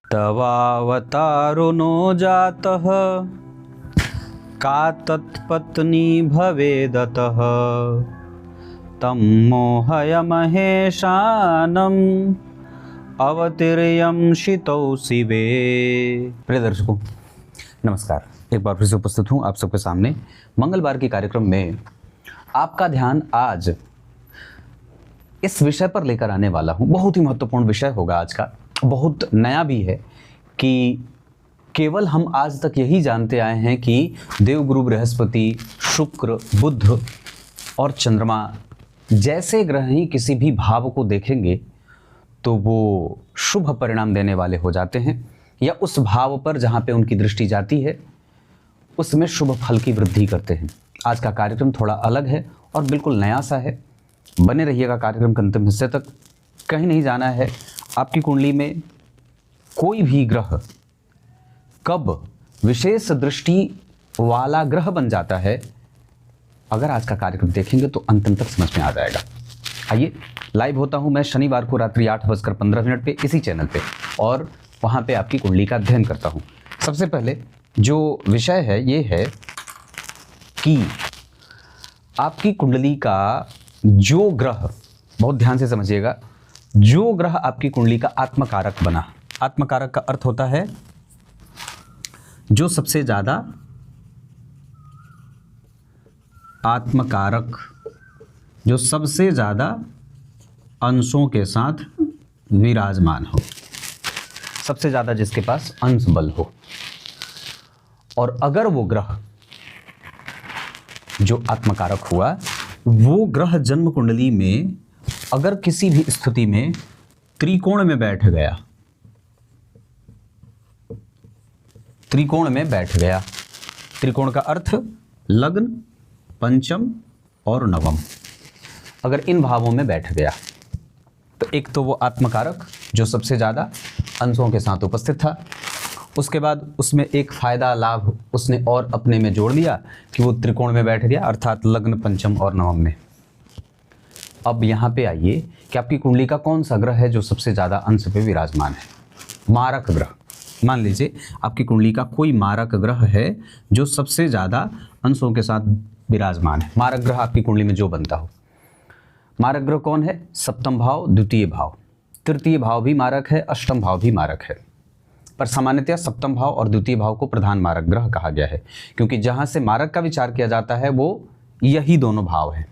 तवावतारो no जातः का तत्पत्नी भवेदतः तं मोहयमहेशानम् अवतीर्यं शितौ शिवे। प्रिय दर्शकों नमस्कार, एक बार फिर से उपस्थित हूँ आप सबके सामने मंगलवार के कार्यक्रम में। आपका ध्यान आज इस विषय पर लेकर आने वाला हूँ। बहुत ही महत्वपूर्ण विषय होगा आज का, बहुत नया भी है कि केवल हम आज तक यही जानते आए हैं कि देवगुरु बृहस्पति, शुक्र, बुध और चंद्रमा जैसे ग्रह ही किसी भी भाव को देखेंगे तो वो शुभ परिणाम देने वाले हो जाते हैं, या उस भाव पर जहाँ पे उनकी दृष्टि जाती है उसमें शुभ फल की वृद्धि करते हैं। आज का कार्यक्रम थोड़ा अलग है और बिल्कुल नया सा है। बने रहिएगा कार्यक्रम के अंतिम हिस्से तक, कहीं नहीं जाना है। आपकी कुंडली में कोई भी ग्रह कब विशेष दृष्टि वाला ग्रह बन जाता है, अगर आज का कार्यक्रम देखेंगे तो अंतिम तक समझ में आ जाएगा। आइए, लाइव होता हूं मैं शनिवार को रात्रि 8:15 पे इसी चैनल पे, और वहां पे आपकी कुंडली का अध्ययन करता हूं। सबसे पहले जो विषय है ये है कि आपकी कुंडली का जो ग्रह, बहुत ध्यान से समझिएगा, जो ग्रह आपकी कुंडली का आत्मकारक बना। आत्मकारक का अर्थ होता है जो सबसे ज्यादा आत्मकारक, जो सबसे ज्यादा अंशों के साथ विराजमान हो, सबसे ज्यादा जिसके पास अंश बल हो। और अगर वो ग्रह जो आत्मकारक हुआ, वो ग्रह जन्म कुंडली में अगर किसी भी स्थिति में त्रिकोण में बैठ गया, त्रिकोण में बैठ गया, त्रिकोण का अर्थ लग्न, पंचम और नवम, अगर इन भावों में बैठ गया तो एक तो वो आत्मकारक जो सबसे ज्यादा अंशों के साथ उपस्थित था, उसके बाद उसमें एक फायदा लाभ उसने और अपने में जोड़ दिया कि वो त्रिकोण में बैठ गया, अर्थात लग्न, पंचम और नवम में। अब यहाँ पे आइए कि आपकी कुंडली का कौन सा ग्रह है जो सबसे ज़्यादा अंश पे विराजमान है। मारक ग्रह, मान लीजिए आपकी कुंडली का कोई मारक ग्रह है जो सबसे ज़्यादा अंशों के साथ विराजमान है। मारक ग्रह आपकी कुंडली में जो बनता हो, मारक ग्रह कौन है? सप्तम भाव, द्वितीय भाव, तृतीय भाव भी मारक है, अष्टम भाव भी मारक है। पर सामान्यतः सप्तम भाव और द्वितीय भाव को प्रधान मारक ग्रह कहा गया है, क्योंकि जहाँ से मारक का विचार किया जाता है वो यही दोनों भाव हैं।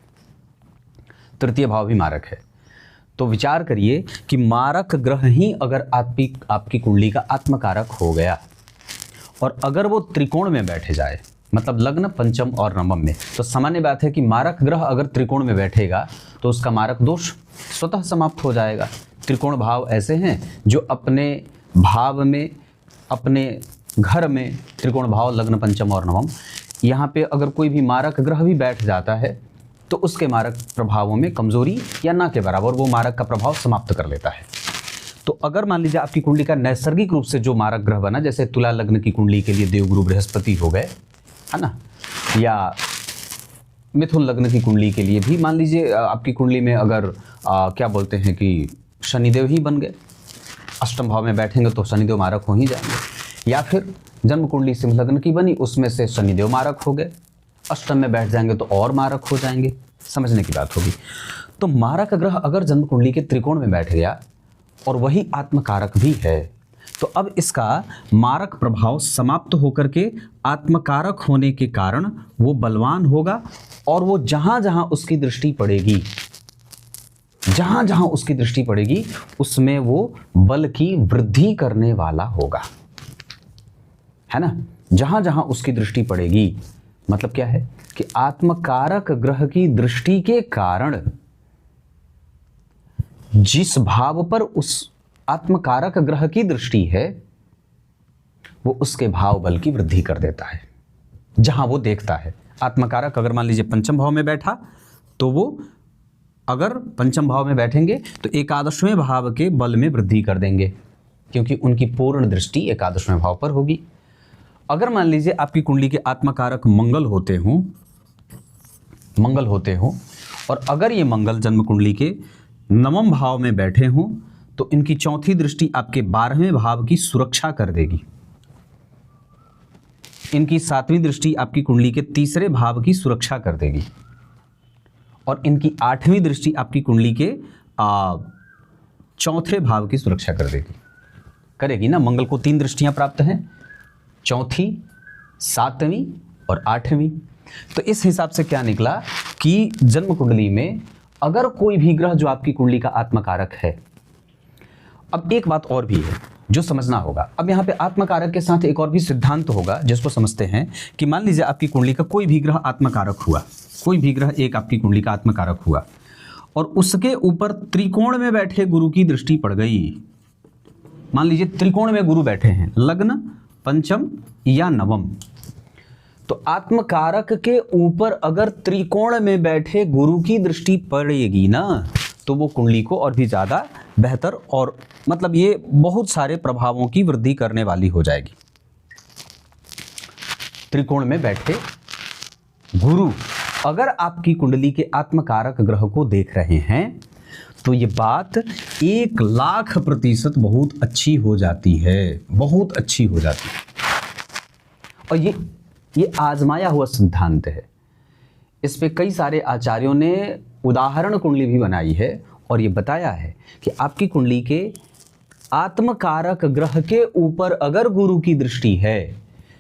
तृतीय भाव भी मारक है। तो विचार करिए कि मारक ग्रह ही अगर आपकी कुंडली का आत्मकारक हो गया और अगर वो त्रिकोण में बैठे जाए, मतलब लग्न, पंचम और नवम में, तो सामान्य बात है कि मारक ग्रह अगर त्रिकोण में बैठेगा तो उसका मारक दोष स्वतः समाप्त हो जाएगा। त्रिकोण भाव ऐसे हैं जो अपने भाव में, अपने घर में त्रिकोण भाव लग्न, पंचम और नवम, यहाँ पे अगर कोई भी मारक ग्रह भी बैठ जाता है तो उसके मारक प्रभावों में कमजोरी या ना के बराबर वो मारक का प्रभाव समाप्त कर लेता है। तो अगर मान लीजिए आपकी कुंडली का नैसर्गिक रूप से जो मारक ग्रह बना, जैसे तुला लग्न की कुंडली के लिए देवगुरु बृहस्पति हो गए, है ना, या मिथुन लग्न की कुंडली के लिए भी मान लीजिए आपकी कुंडली में अगर क्या बोलते हैं कि शनिदेव ही बन गए, अष्टम भाव में बैठेंगे तो शनिदेव मारक हो ही जाएंगे। या फिर जन्म कुंडली सिंह लग्न की बनी, उसमें से शनिदेव मारक हो गए, अष्टम में बैठ जाएंगे तो और मारक हो जाएंगे। समझने की बात होगी। तो मारक ग्रह अगर जन्म कुंडली के त्रिकोण में बैठ गया और वही आत्मकारक भी है, तो अब इसका मारक प्रभाव समाप्त होकर के आत्मकारक होने के कारण वो बलवान होगा, और वो जहां जहां उसकी दृष्टि पड़ेगी, जहां जहां उसकी दृष्टि पड़ेगी उसमें वो बल की वृद्धि करने वाला होगा, है ना। जहां जहां उसकी दृष्टि पड़ेगी, मतलब क्या है कि आत्मकारक ग्रह की दृष्टि के कारण जिस भाव पर उस आत्मकारक ग्रह की दृष्टि है वो उसके भाव बल की वृद्धि कर देता है जहां वो देखता है। आत्मकारक अगर मान लीजिए पंचम भाव में बैठा, तो वो अगर पंचम भाव में बैठेंगे तो एकादशवें भाव के बल में वृद्धि कर देंगे, क्योंकि उनकी पूर्ण दृष्टि एकादशवें भाव पर होगी। अगर मान लीजिए आपकी कुंडली के आत्मकारक मंगल होते हों और अगर ये मंगल जन्म कुंडली के नवम भाव में बैठे हों, तो इनकी चौथी दृष्टि आपके 12वें भाव की सुरक्षा कर देगी। इनकी 7वीं दृष्टि आपकी कुंडली के 3रे भाव की सुरक्षा कर देगी और इनकी 8वीं दृष्टि आपकी कुंडली के 4थे भाव की सुरक्षा कर देगी। करेगी ना। मंगल को 3 दृष्टियां प्राप्त हैं, चौथी, 7वीं और 8वीं। तो इस हिसाब से क्या निकला कि जन्म कुंडली में अगर कोई भी ग्रह जो आपकी कुंडली का आत्मकारक है। अब एक बात और भी है जो समझना होगा। अब यहाँ पे आत्मकारक के साथ एक और भी सिद्धांत होगा जिसको समझते हैं कि मान लीजिए आपकी कुंडली का कोई भी ग्रह आत्मकारक हुआ, कोई भी ग्रह एक आपकी कुंडली का आत्मकारक हुआ और उसके ऊपर त्रिकोण में बैठे गुरु की दृष्टि पड़ गई। मान लीजिए त्रिकोण में गुरु बैठे हैं, लग्न, पंचम या नवम। तो आत्मकारक के ऊपर अगर त्रिकोण में बैठे गुरु की दृष्टि पड़ेगी ना, तो वो कुंडली को और भी ज़्यादा बेहतर और मतलब ये बहुत सारे प्रभावों की वृद्धि करने वाली हो जाएगी। त्रिकोण में बैठे गुरु अगर आपकी कुंडली के आत्मकारक ग्रह को देख रहे हैं तो ये बात 1,00,000% बहुत अच्छी हो जाती है, बहुत अच्छी हो जाती है। और ये आजमाया हुआ सिद्धांत है। इस पे कई सारे आचार्यों ने उदाहरण कुंडली भी बनाई है और ये बताया है कि आपकी कुंडली के आत्मकारक ग्रह के ऊपर अगर गुरु की दृष्टि है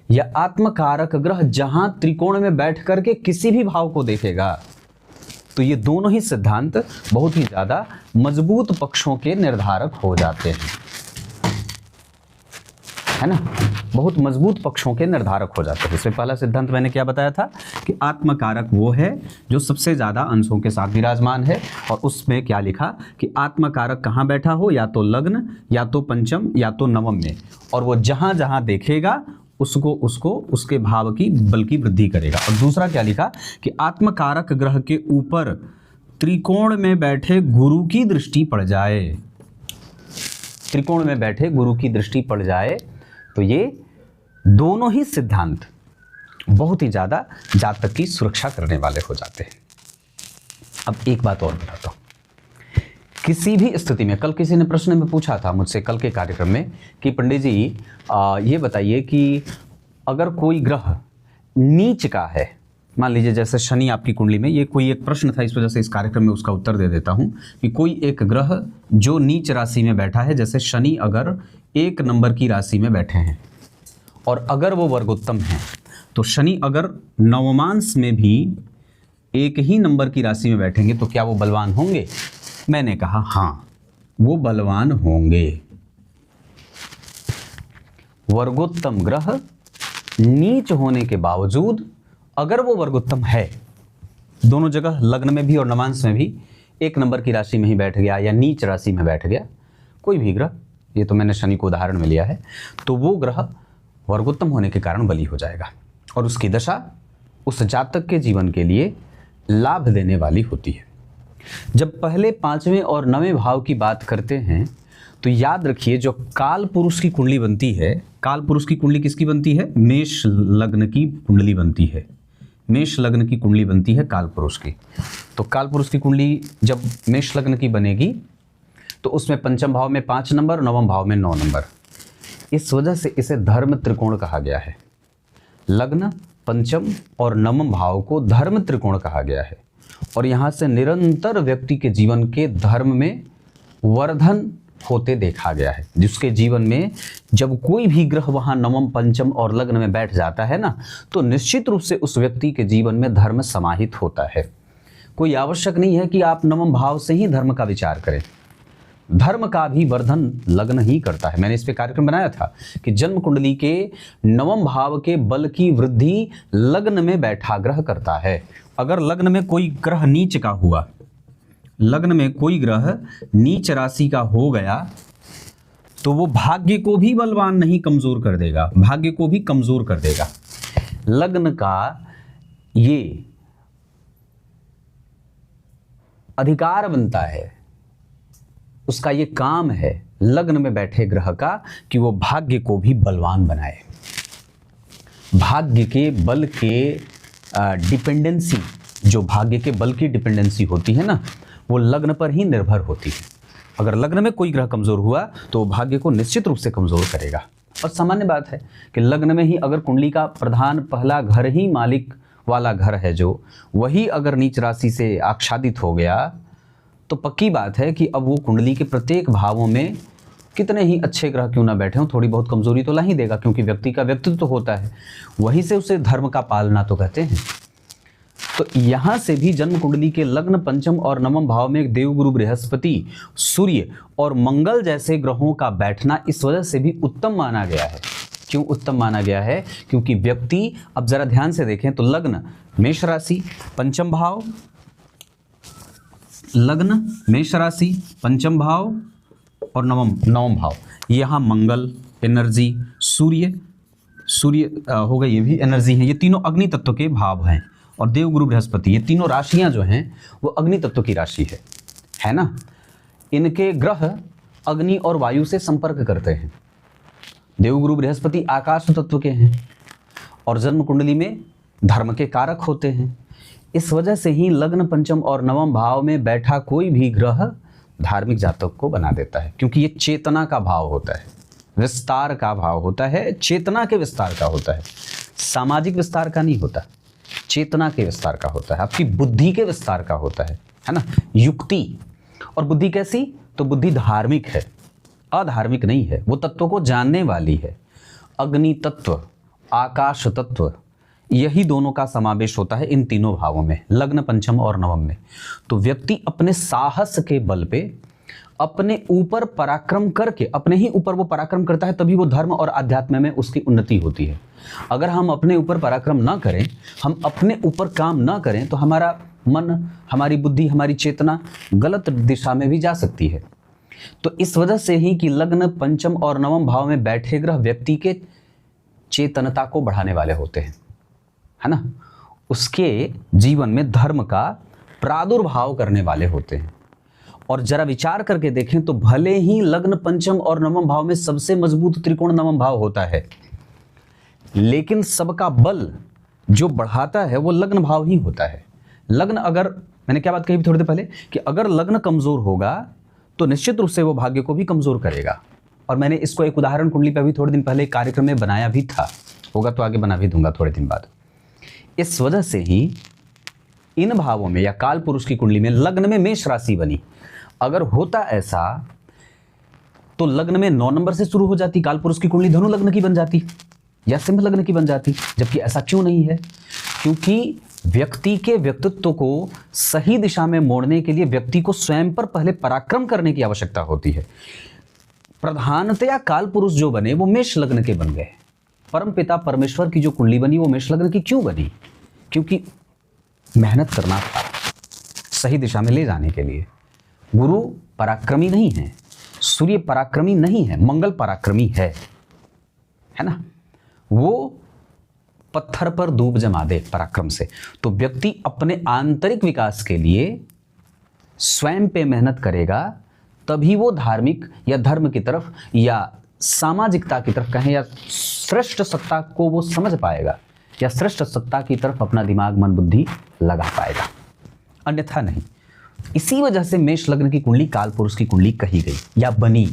या आत्मकारक ग्रह जहां त्रिकोण में बैठ करके किसी भी भाव को देखेगा, तो ये दोनों ही सिद्धांत बहुत ही ज्यादा मजबूत पक्षों के निर्धारक हो जाते हैं, है ना। बहुत मजबूत पक्षों के निर्धारक हो जाते हैं। इसमें पहला सिद्धांत मैंने क्या बताया था कि आत्मकारक वो है जो सबसे ज़्यादा अंशों के साथ विराजमान है, और उसमें क्या लिखा कि आत्मकारक कहाँ बैठा हो, या तो लग्न, या तो पंचम, या तो नवम में, और वो जहाँ जहाँ देखेगा उसको उसके भाव की बल की वृद्धि करेगा। और दूसरा क्या लिखा कि आत्मकारक ग्रह के ऊपर त्रिकोण में बैठे गुरु की दृष्टि पड़ जाए, त्रिकोण में बैठे गुरु की दृष्टि पड़ जाए, तो ये दोनों ही सिद्धांत बहुत ही ज़्यादा जातक की सुरक्षा करने वाले हो जाते हैं। अब एक बात और बताता हूँ, किसी भी स्थिति में, कल किसी ने प्रश्न में पूछा था मुझसे कल के कार्यक्रम में कि पंडित जी ये बताइए कि अगर कोई ग्रह नीच का है, मान लीजिए जैसे शनि आपकी कुंडली में, ये कोई एक प्रश्न था, इस वजह से इस कार्यक्रम में उसका उत्तर दे देता हूँ कि कोई एक ग्रह जो नीच राशि में बैठा है, जैसे शनि अगर 1 नंबर की राशि में बैठे हैं और अगर वो वर्गोत्तम हैं, तो शनि अगर नवमांश में भी 1 ही नंबर की राशि में बैठेंगे तो क्या वो बलवान होंगे? मैंने कहा हाँ, वो बलवान होंगे। वर्गोत्तम ग्रह नीच होने के बावजूद अगर वो वर्गोत्तम है, दोनों जगह लग्न में भी और नवांश में भी 1 नंबर की राशि में ही बैठ गया या नीच राशि में बैठ गया, कोई भी ग्रह, ये तो मैंने शनि को उदाहरण में लिया है, तो वो ग्रह वर्गोत्तम होने के कारण बली हो जाएगा और उसकी दशा उस जातक के जीवन के लिए लाभ देने वाली होती है। जब पहले 5वें और 9वें भाव की बात करते हैं तो याद रखिए, जो काल पुरुष की कुंडली बनती है, काल पुरुष की कुंडली किसकी बनती है? मेष लग्न की कुंडली बनती है, मेष लग्न की कुंडली बनती है काल पुरुष की। तो काल पुरुष की कुंडली जब मेष लग्न की बनेगी तो उसमें पंचम भाव में 5 नंबर, नवम भाव में 9 नंबर। इस वजह से इसे धर्म त्रिकोण कहा गया है। लग्न, पंचम और नवम भाव को धर्म त्रिकोण कहा गया है और यहाँ से निरंतर व्यक्ति के जीवन के धर्म में वर्धन होते देखा गया है। जिसके जीवन में जब कोई भी ग्रह वहाँ नवम, पंचम और लग्न में बैठ जाता है ना, तो निश्चित रूप से उस व्यक्ति के जीवन में धर्म समाहित होता है। कोई आवश्यक नहीं है कि आप नवम भाव से ही धर्म का विचार करें, धर्म का भी वर्धन लग्न ही करता है। मैंने इस पे कार्यक्रम बनाया था कि जन्म कुंडली के नवम भाव के बल की वृद्धि लग्न में बैठा ग्रह करता है। अगर लग्न में कोई ग्रह नीच का हुआ, लग्न में कोई ग्रह नीच राशि का हो गया, तो वो भाग्य को भी बलवान नहीं, कमजोर कर देगा, भाग्य को भी कमजोर कर देगा। लग्न का ये अधिकार बनता है, उसका ये काम है लग्न में बैठे ग्रह का कि वो भाग्य को भी बलवान बनाए। भाग्य के बल के डिपेंडेंसी, जो भाग्य के बल की डिपेंडेंसी होती है ना, वो लग्न पर ही निर्भर होती है। अगर लग्न में कोई ग्रह कमजोर हुआ तो भाग्य को निश्चित रूप से कमजोर करेगा। और सामान्य बात है कि लग्न में ही अगर कुंडली का प्रधान पहला घर ही मालिक वाला घर है जो, वही अगर नीच राशि से आच्छादित हो गया तो पक्की बात है कि अब वो कुंडली के प्रत्येक भावों में कितने ही अच्छे ग्रह क्यों ना बैठे हों, थोड़ी बहुत कमजोरी तो ला ही देगा, क्योंकि व्यक्ति का व्यक्तित्व तो होता है, वहीं से उसे धर्म का पालना तो कहते हैं। तो यहाँ से भी जन्म कुंडली के लग्न, पंचम और नवम भाव में देवगुरु बृहस्पति, सूर्य और मंगल जैसे ग्रहों का बैठना इस वजह से भी उत्तम माना गया है। क्यों उत्तम माना गया है? क्योंकि व्यक्ति, अब जरा ध्यान से देखें तो लग्न मेष राशि, पंचम भाव, लग्न मेष राशि, पंचम भाव और नवम भाव, यहाँ मंगल एनर्जी, सूर्य हो गए, ये भी एनर्जी है। ये तीनों अग्नि तत्व के भाव हैं। और देवगुरु बृहस्पति, ये तीनों राशियां जो हैं वो अग्नि तत्व की राशि है ना। इनके ग्रह अग्नि और वायु से संपर्क करते हैं। देवगुरु बृहस्पति आकाश तत्व के हैं और जन्म कुंडली में धर्म के कारक होते हैं। इस वजह से ही लग्न, पंचम और नवम भाव में बैठा कोई भी ग्रह धार्मिक जातक को बना देता है, क्योंकि ये चेतना का भाव होता है, विस्तार का भाव होता है, चेतना के विस्तार का होता है, सामाजिक विस्तार का नहीं होता, चेतना के विस्तार का होता है, आपकी बुद्धि के विस्तार का होता है ना। युक्ति और बुद्धि कैसी? तो बुद्धि धार्मिक है, अधार्मिक नहीं है, वो तत्वों को जानने वाली है। अग्नि तत्व, आकाश तत्व, यही दोनों का समावेश होता है इन तीनों भावों में, लग्न, पंचम और नवम में। तो व्यक्ति अपने साहस के बल पे अपने ऊपर पराक्रम करके, अपने ही ऊपर वो पराक्रम करता है, तभी वो धर्म और अध्यात्म में उसकी उन्नति होती है। अगर हम अपने ऊपर पराक्रम ना करें, हम अपने ऊपर काम ना करें, तो हमारा मन, हमारी बुद्धि, हमारी चेतना गलत दिशा में भी जा सकती है। तो इस वजह से ही कि लग्न, पंचम और नवम भाव में बैठे ग्रह व्यक्ति के चेतनता को बढ़ाने वाले होते हैं, है ना। उसके जीवन में धर्म का प्रादुर्भाव करने वाले होते हैं। और जरा विचार करके देखें तो भले ही लग्न, पंचम और नवम भाव में सबसे मजबूत त्रिकोण नवम भाव होता है, लेकिन सबका बल जो बढ़ाता है वो लग्न भाव ही होता है। लग्न, अगर मैंने क्या बात कही थोड़ी देर पहले कि अगर लग्न कमजोर होगा तो निश्चित रूप से वो भाग्य को भी कमजोर करेगा। और मैंने इसको एक उदाहरण कुंडली पे भी थोड़े दिन पहले कार्यक्रम में बनाया भी था, होगा तो आगे बना भी दूंगा थोड़े दिन बाद। इस वजह से ही इन भावों में या काल पुरुष की कुंडली में लग्न में मेष राशि बनी, अगर होता ऐसा तो लग्न में 9 नंबर से शुरू हो जाती काल पुरुष की कुंडली, धनु लग्न की बन जाती या सिंह लग्न की बन जाती। जबकि ऐसा क्यों नहीं है? क्योंकि व्यक्ति के व्यक्तित्व को सही दिशा में मोड़ने के लिए व्यक्ति को स्वयं पर पहले पराक्रम करने की आवश्यकता होती है। प्रधानतया काल पुरुष जो बने वो मेष लग्न के बन गए। परमपिता परमेश्वर की जो कुंडली बनी वो मेष लग्न की क्यों बनी? क्योंकि मेहनत करना था सही दिशा में ले जाने के लिए। गुरु पराक्रमी नहीं है, सूर्य पराक्रमी नहीं है, मंगल पराक्रमी है ना। वो पत्थर पर धूप जमा दे पराक्रम से। तो व्यक्ति अपने आंतरिक विकास के लिए स्वयं पे मेहनत करेगा, तभी वो धार्मिक या धर्म की तरफ या सामाजिकता की तरफ कहें या श्रेष्ठ सत्ता को वो समझ पाएगा या श्रेष्ठ सत्ता की तरफ अपना दिमाग, मन, बुद्धि लगा पाएगा, अन्यथा नहीं। इसी वजह से मेष लग्न की कुंडली काल पुरुष की कुंडली कही गई या बनी।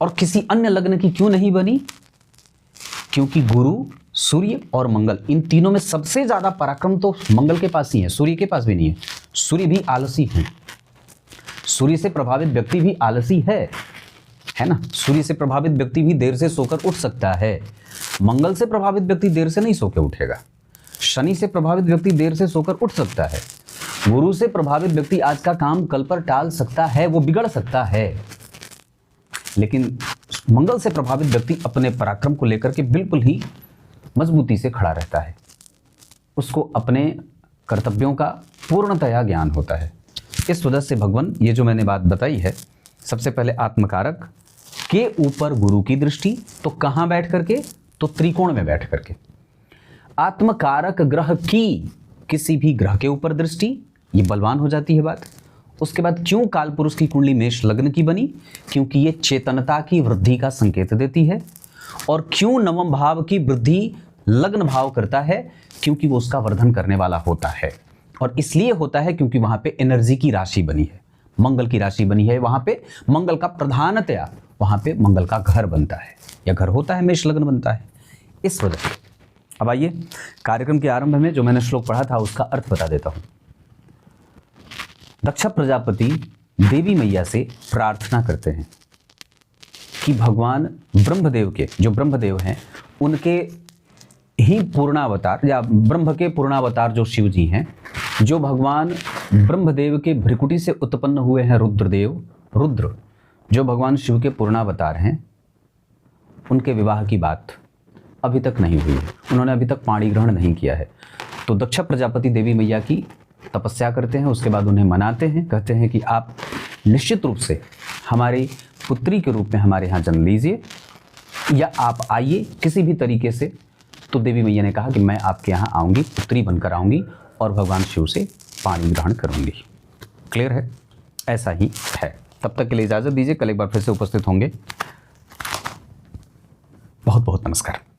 और किसी अन्य लग्न की क्यों नहीं बनी? क्योंकि गुरु, सूर्य और मंगल, इन तीनों में सबसे ज्यादा पराक्रम तो मंगल के पास ही है, सूर्य के पास भी नहीं है। सूर्य भी आलसी है, सूर्य से प्रभावित व्यक्ति भी आलसी है ना। सूर्य से प्रभावित व्यक्ति भी देर से सोकर उठ सकता है, मंगल से प्रभावित व्यक्ति देर से नहीं सो के उठेगा। शनि से प्रभावित व्यक्ति देर से सोकर उठ सकता है। गुरु से प्रभावित व्यक्ति आज का काम कल पर टाल सकता है, वो बिगड़ सकता है। लेकिन मंगल से प्रभावित व्यक्ति अपने पराक्रम को लेकर के बिल्कुल ही मजबूती से खड़ा रहता है, उसको अपने कर्तव्यों का पूर्णतया ज्ञान होता है। इस वजह से भगवान, ये जो मैंने बात बताई है, सबसे पहले आत्मकारक के ऊपर गुरु की दृष्टि, तो कहाँ बैठ करके? तो त्रिकोण में बैठ करके। आत्मकारक ग्रह की किसी भी ग्रह के ऊपर दृष्टि, ये बलवान हो जाती है बात। उसके बाद क्यों काल पुरुष की कुंडली मेष लग्न की बनी? क्योंकि ये चेतनता की वृद्धि का संकेत देती है। और क्यों नवम भाव की वृद्धि लग्न भाव करता है? क्योंकि वो उसका वर्धन करने वाला होता है। और इसलिए होता है क्योंकि वहां पे एनर्जी की राशि बनी है, मंगल की राशि बनी है, वहां पे मंगल का प्रधानतया वहां पे मंगल का घर बनता है या घर होता है, मेष लग्न बनता है इस वजह से। अब आइए कार्यक्रम के आरंभ में जो मैंने श्लोक पढ़ा था उसका अर्थ बता देता हूं। दक्ष प्रजापति देवी मैया से प्रार्थना करते हैं कि भगवान ब्रह्मदेव के, जो ब्रह्मदेव हैं उनके ही पूर्णावतार या ब्रह्म के पूर्णावतार जो शिव जी हैं, जो भगवान ब्रह्मदेव के भ्रिकुटी से उत्पन्न हुए हैं रुद्रदेव, रुद्र जो भगवान शिव के पूर्णावतार हैं, उनके विवाह की बात अभी तक नहीं हुई है, उन्होंने अभी तक पाणी ग्रहण नहीं किया है। तो दक्ष प्रजापति देवी मैया की तपस्या करते हैं, उसके बाद उन्हें मनाते हैं, कहते हैं कि आप निश्चित रूप से हमारी पुत्री के रूप में हमारे यहाँ जन्म लीजिए या आप आइए किसी भी तरीके से। तो देवी मैया ने कहा कि मैं आपके यहाँ आऊँगी, पुत्री बनकर आऊँगी और भगवान शिव से पाणी ग्रहण करूँगी। क्लियर है? ऐसा ही है। तब तक के लिए इजाज़त दीजिए, कल एक बार फिर से उपस्थित होंगे। बहुत बहुत नमस्कार।